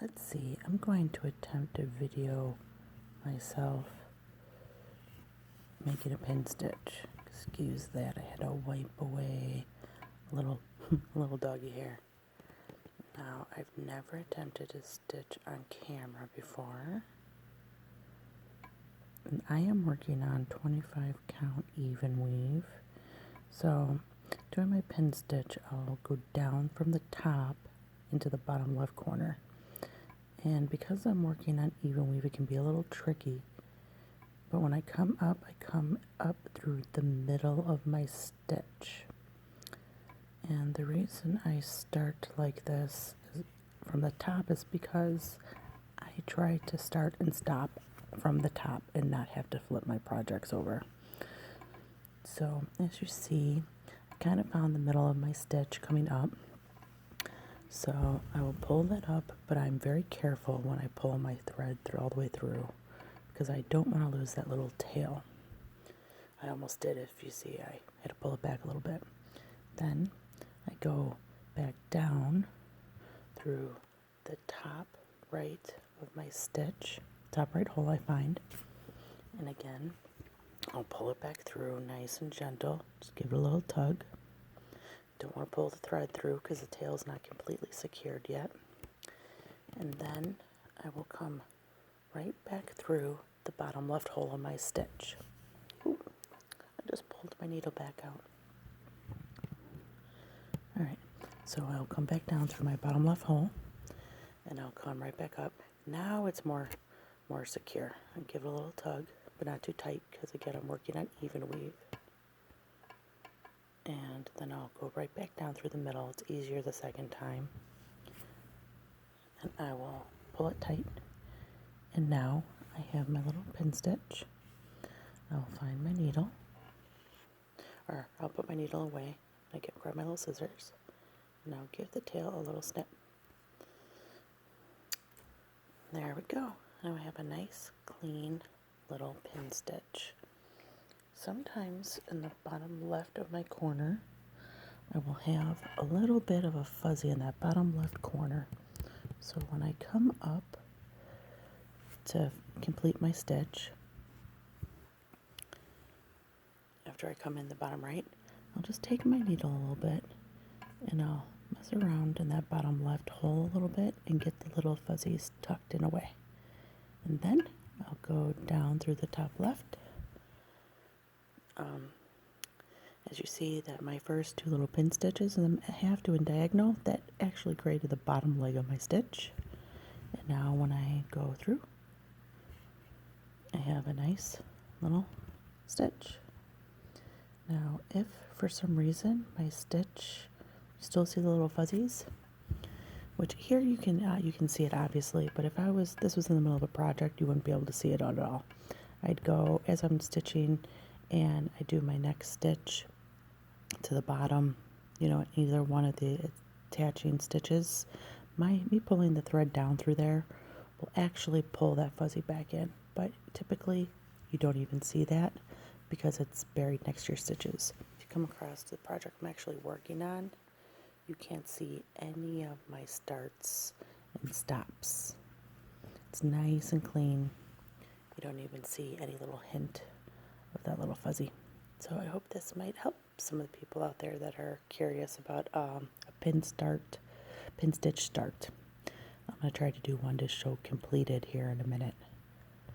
let's see, I'm going to attempt to video myself making a pin stitch. Excuse that, I had to wipe away a little doggy hair. Now, I've never attempted to stitch on camera before. And I am working on 25 count even weave. So, doing my pin stitch, I'll go down from the top into the bottom left corner. And because I'm working on even weave, it can be a little tricky. But when I come up through the middle of my stitch. And the reason I start like this from the top is because I try to start and stop from the top and not have to flip my projects over. So as you see, I kind of found the middle of my stitch coming up. So I will pull that up, but I'm very careful when I pull my thread all the way through because I don't want to lose that little tail. I almost did, if you see, I had to pull it back a little bit. Then I go back down through the top right of my stitch, top right hole I find, and again I'll pull it back through nice and gentle, just give it a little tug. Don't want to pull the thread through because the tail is not completely secured yet. And then I will come right back through the bottom left hole of my stitch. Ooh, I just pulled my needle back out. Alright, so I'll come back down through my bottom left hole and I'll come right back up. Now it's more secure. I give it a little tug, but not too tight because again I'm working on even weave. And then I'll go right back down through the middle. It's easier the second time. And I will pull it tight. And now I have my little pin stitch. I'll find my needle, or I'll put my needle away. Grab my little scissors, and I'll give the tail a little snip. There we go. Now I have a nice, clean little pin stitch. Sometimes in the bottom left of my corner, I will have a little bit of a fuzzy in that bottom left corner. So when I come up to complete my stitch, after I come in the bottom right, I'll just take my needle a little bit and I'll mess around in that bottom left hole a little bit and get the little fuzzies tucked in away. And then I'll go down through the top left. As you see that my first two little pin stitches and a half doing diagonal, that actually created the bottom leg of my stitch. And now when I go through, I have a nice little stitch. Now if for some reason my stitch, you still see the little fuzzies, which here you can see it obviously, but if this was in the middle of a project, you wouldn't be able to see it at all. I'd go as I'm stitching and I do my next stitch to the bottom, either one of the attaching stitches. Me pulling the thread down through there will actually pull that fuzzy back in, but typically you don't even see that because it's buried next to your stitches. If you come across the project I'm actually working on, you can't see any of my starts and stops. It's nice and clean. You don't even see any little hint of that little fuzzy. So I hope this might help some of the people out there that are curious about a pin stitch start. I'm going to try to do one to show completed here in a minute.